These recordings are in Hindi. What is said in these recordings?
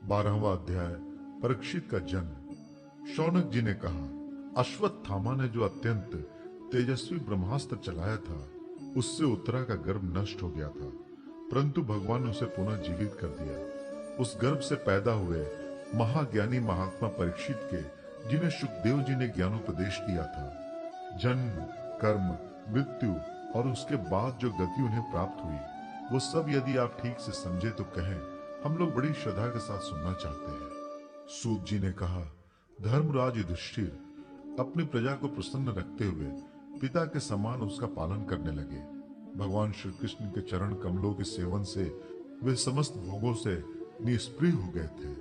12वां अध्याय। परीक्षित का जन्म। शौनक जी ने कहा, अश्वत्थामा ने जो अत्यंत तेजस्वी ब्रह्मास्त्र चलाया था, उससे उत्तरा का गर्भ नष्ट हो गया था, परंतु भगवान ने उसे पुनः जीवित कर दिया। उस गर्भ से पैदा हुए महाज्ञानी महात्मा परीक्षित के, जिन्हें सुखदेव जी ने ज्ञानोपदेश दिया था, जन्म, कर्म, मृत्यु और उसके बाद जो गति उन्हें प्राप्त हुई, वो सब यदि आप ठीक से समझे तो कहें, हम लोग बड़ी श्रद्धा के साथ सुनना चाहते हैं। सूत जी ने कहा, धर्मराज युधिष्ठिर अपनी प्रजा को प्रसन्न रखते हुए पिता के समान उसका पालन करने लगे। भगवान श्री कृष्ण के चरण कमलों के सेवन से वे समस्त भोगों से निष्प्रिय हो गए थे।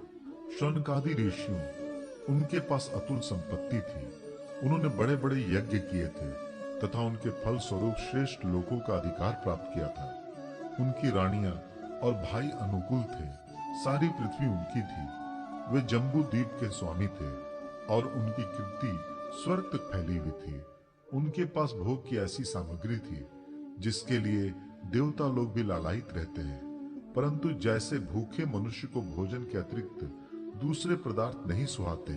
शौनकादि ऋषियों, उनके पास अतुल संपत्ति थी। उन्होंने बड़े बड़े यज्ञ किए थे तथा उनके फल स्वरूप श्रेष्ठ लोकों का अधिकार प्राप्त किया था। उनकी रानियां और भाई अनुकूल थे। सारी पृथ्वी उनकी थी। वे जम्बू द्वीप के स्वामी थे और उनकी कीर्ति स्वर्ग तक फैली हुई थी। उनके पास भोग की ऐसी सामग्री थी जिसके लिए देवता लोग भी लालायित रहते हैं, परंतु जैसे भूखे मनुष्य को भोजन के अतिरिक्त दूसरे पदार्थ नहीं सुहाते,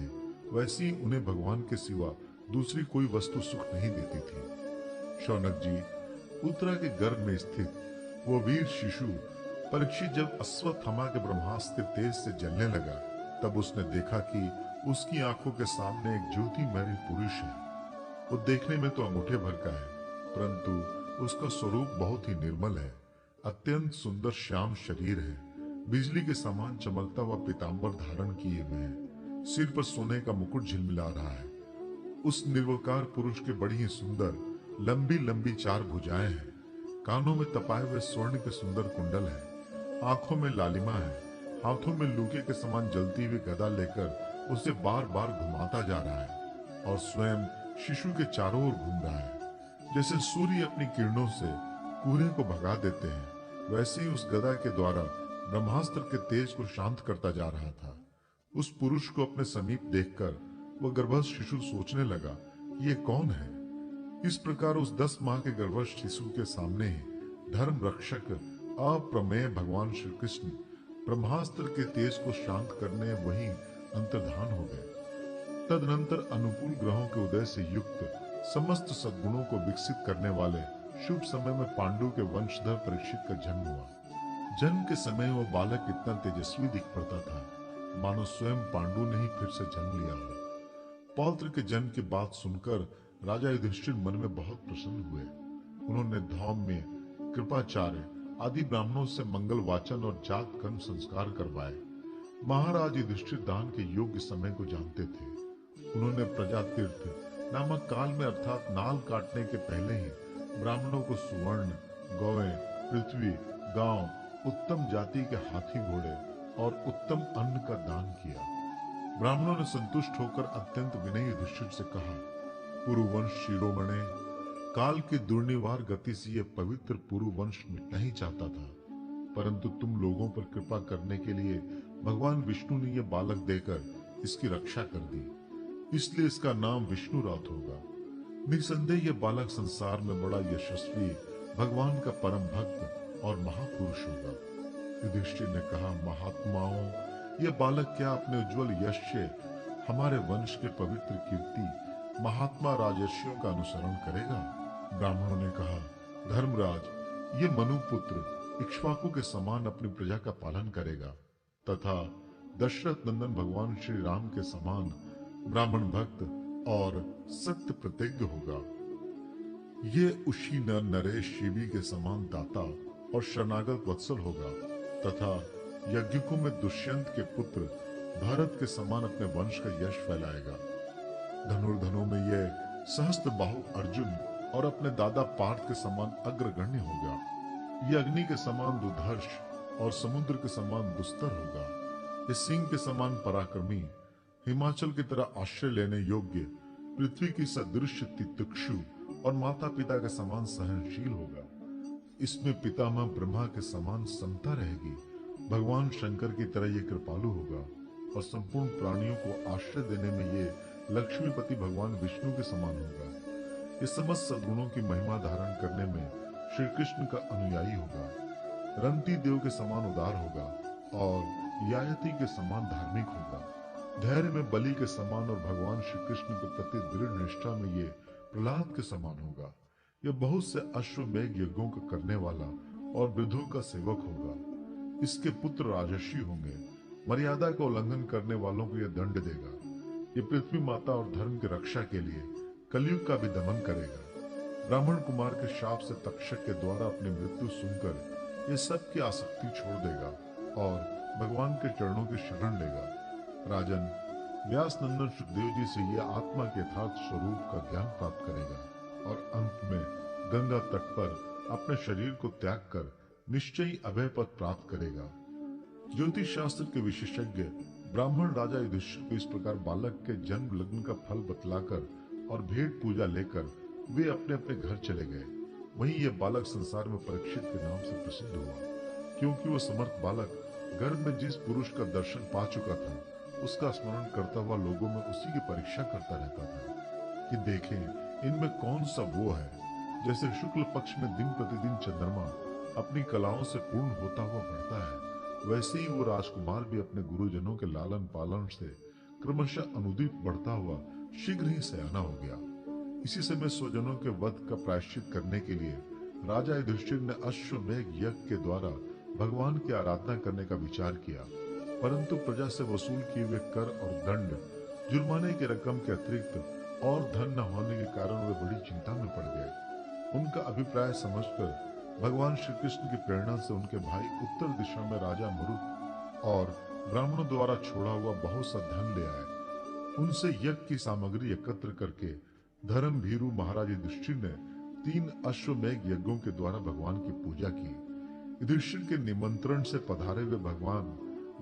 वैसी उन्हें भगवान के सिवा दूसरी कोई वस्तु सुख नहीं देती थी। शौनक जी, उत्तरा के गर्भ में स्थित वो वीर शिशु परीक्षित जब अश्वत्थामा के ब्रह्मास्त्र तेज से जलने लगा, तब उसने देखा कि उसकी आंखों के सामने एक ज्योतिमय पुरुष है। वो देखने में तो अंगूठे भर का है, परंतु उसका स्वरूप बहुत ही निर्मल है। अत्यंत सुंदर श्याम शरीर है, बिजली के समान चमकता हुआ पीतांबर धारण किए हुए है, सिर पर सोने का मुकुट झिलमिला रहा है। उस निर्विकार पुरुष के बड़ी ही सुंदर लंबी लंबी 4 भुजाएं हैं, कानों में तपाए हुए स्वर्ण के सुंदर कुंडल है, आंखों में लालिमा है, हाथों में लूके के समान जलती हुई गदा लेकर उसे बार बार घुमाता जा रहा है और स्वयं शिशु के चारों ओर घूम रहा है। जैसे सूर्य अपनी किरणों से कोहरे को भगा देते हैं, वैसे ही उस गदा के द्वारा ब्रह्मास्त्र के तेज को शांत करता जा रहा था। उस पुरुष को अपने समीप देखकर वह गर्भस्थ शिशु सोचने लगा, ये कौन है? इस प्रकार उस 10 माह के गर्भस्थ शिशु के सामने ही धर्म रक्षक अप्रमेय भगवान श्री कृष्ण ब्रह्मास्त्र के तेज को शांत करने वहीं अंतर्धान हो गए। तदनंतर अनुकूल ग्रहों के उदय से युक्त समस्त सद्गुणों को विकसित करने वाले शुभ समय में पांडु के वंशधर परीक्षित का जन्म हुआ। जन्म के समय वह बालक इतना तेजस्वी दिख पड़ता था, मानो स्वयं पांडु ने ही फिर से जन्म लिया हो। पौत्र के जन्म की बात सुनकर राजा युधिष्ठिर मन में बहुत प्रसन्न हुए। उन्होंने धौम्य, कृपाचार्य आदि ब्राह्मणों से मंगल वाचन और जात कर्म संस्कार करवाए। महाराज युधिष्ठिर दान के योग्य समय को जानते थे। उन्होंने प्रजा तीर्थ नामक काल में अर्थात नाल काटने के पहले ही ब्राह्मणों को सुवर्ण, गौएं, पृथ्वी, गांव, उत्तम जाति के हाथी घोड़े और उत्तम अन्न का दान किया। ब्राह्मणों ने संतुष्ट होकर अत्यंत विनयी युधिष्ठिर से कहा, पुरुवंश शिरोमणे, काल की दुर्निवार गति से यह पवित्र पुरुवंश मिटना ही चाहता था, परंतु तुम लोगों पर कृपा करने के लिए भगवान विष्णु ने यह बालक देकर इसकी रक्षा कर दी, इसलिए इसका नाम विष्णुरात होगा। निसंदेह यह बालक संसार में बड़ा यशस्वी, भगवान का परम भक्त और महापुरुष होगा। युधिष्ठिर ने कहा, महात्माओं, यह बालक क्या अपने उज्जवल यश से हमारे वंश के पवित्र कीर्ति महात्मा राजर्षियों का अनुसरण करेगा? ब्राह्मणों ने कहा, धर्मराज, ये मनुपुत्र इक्ष्वाकु के समान अपनी प्रजा का पालन करेगा तथा दशरथ नंदन भगवान श्री राम के समान ब्राह्मण भक्त और सत्य प्रतिज्ञ होगा। ये उशी नरेश शिवी के समान दाता और शरणागत वत्सल होगा तथा यज्ञिकों में दुष्यंत के पुत्र भरत के समान अपने वंश का यश फैलाएगा। धनुर्धनों में यह सहस्त्र बाहु अर्जुन और अपने दादा पार्थ के समान अग्रगण्य होगा। यह अग्नि के समान दुर्धर्ष और समुद्र के समान दुस्तर होगा। यह सिंह के समान पराक्रमी, हिमाचल की तरह आश्रय लेने योग्य, पृथ्वी की सदृश तितिक्षु और माता पिता के समान सहनशील होगा। इसमें पितामह ब्रह्मा के समान समता रहेगी। भगवान शंकर की तरह ये कृपालु होगा और संपूर्ण प्राणियों को आश्रय देने में ये लक्ष्मीपति भगवान विष्णु के समान होगा। ये समस्त सद्गुणों की महिमा धारण करने में श्री कृष्ण का अनुयायी होगा। रंती देव के समान उदार होगा और यायति के समान धार्मिक होगा। धैर्य में बलि के समान और भगवान श्री कृष्ण के प्रति दृढ़ निष्ठा में ये प्रहलाद के समान होगा। यह बहुत से अश्वमेघ यज्ञों का करने वाला और वृद्धों का सेवक होगा। इसके पुत्र राजर्षि होंगे। मर्यादा का उल्लंघन करने वालों को यह दंड देगा। ये पृथ्वी माता और धर्म की रक्षा के लिए कलयुग का भी दमन करेगा। ब्राह्मण कुमार के शाप से तक्षक के द्वारा अपनी मृत्यु सुनकर ये सब की आसक्ति छोड़ देगा और भगवान के चरणों की शरण लेगा। राजन, व्यास नंदन सुखदेव जी से यह आत्मा के यथार्थ स्वरूप का ज्ञान प्राप्त करेगा और अंत में गंगा तट पर अपने शरीर को त्याग कर निश्चयी अभय पद प्राप्त करेगा। ज्योतिष शास्त्र के विशेषज्ञ ब्राह्मण राजा युधिष्ठिर को इस प्रकार बालक के जन्म लग्न का फल बतलाकर और भेंट पूजा लेकर वे अपने अपने घर चले गए। वहीं यह बालक संसार में परीक्षित के नाम से प्रसिद्ध हुआ, क्योंकि वह समर्थ बालक गर्भ में जिस पुरुष का दर्शन पा चुका था उसका स्मरण करता हुआ लोगों में उसी की परीक्षा करता रहता था कि देखें इनमें कौन सा वो है। जैसे शुक्ल पक्ष में दिन प्रतिदिन चंद्रमा अपनी कलाओं से पूर्ण होता हुआ बढ़ता है, वैसे ही वो राजकुमार भी अपने गुरुजनों के लालन पालन से क्रमशः अनुदीप बढ़ता हुआ शीघ्र ही सयाना हो गया। इसी समय स्वजनों के वध का प्रायश्चित करने के लिए राजा युधिष्ठिर ने अश्वमेघ यज्ञ के द्वारा भगवान की आराधना करने का विचार किया, परंतु प्रजा से वसूल किए हुए कर और दंड, जुर्माने की रकम के अतिरिक्त और धन न होने के कारण वे बड़ी चिंता में पड़ गए। उनका अभिप्राय समझकर भगवान श्री कृष्ण की प्रेरणा से उनके भाई उत्तर दिशा में राजा मरुत और ब्राह्मणों द्वारा छोड़ा हुआ बहुत सा धन ले आए। उनसे यज्ञ की सामग्री एकत्र करके धर्म भीरु महाराज युधिष्ठिर ने 3 अश्वमेघ यज्ञों के द्वारा भगवान की पूजा की। युधिष्ठिर के निमंत्रण से पधारे हुए भगवान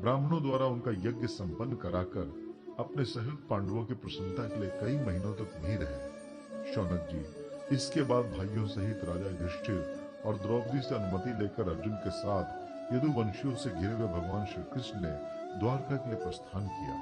ब्राह्मणों द्वारा उनका यज्ञ संपन्न कराकर अपने सहयोगी पांडवों की प्रसन्नता के लिए कई महीनों तक वहीं रहे। शौनक जी, इसके बाद भाइयों सहित राजा युधिष्ठिर और द्रौपदी से अनुमति लेकर अर्जुन के साथ यदुवंशियों से घिरे हुए भगवान श्री कृष्ण ने द्वारका के लिए प्रस्थान किया।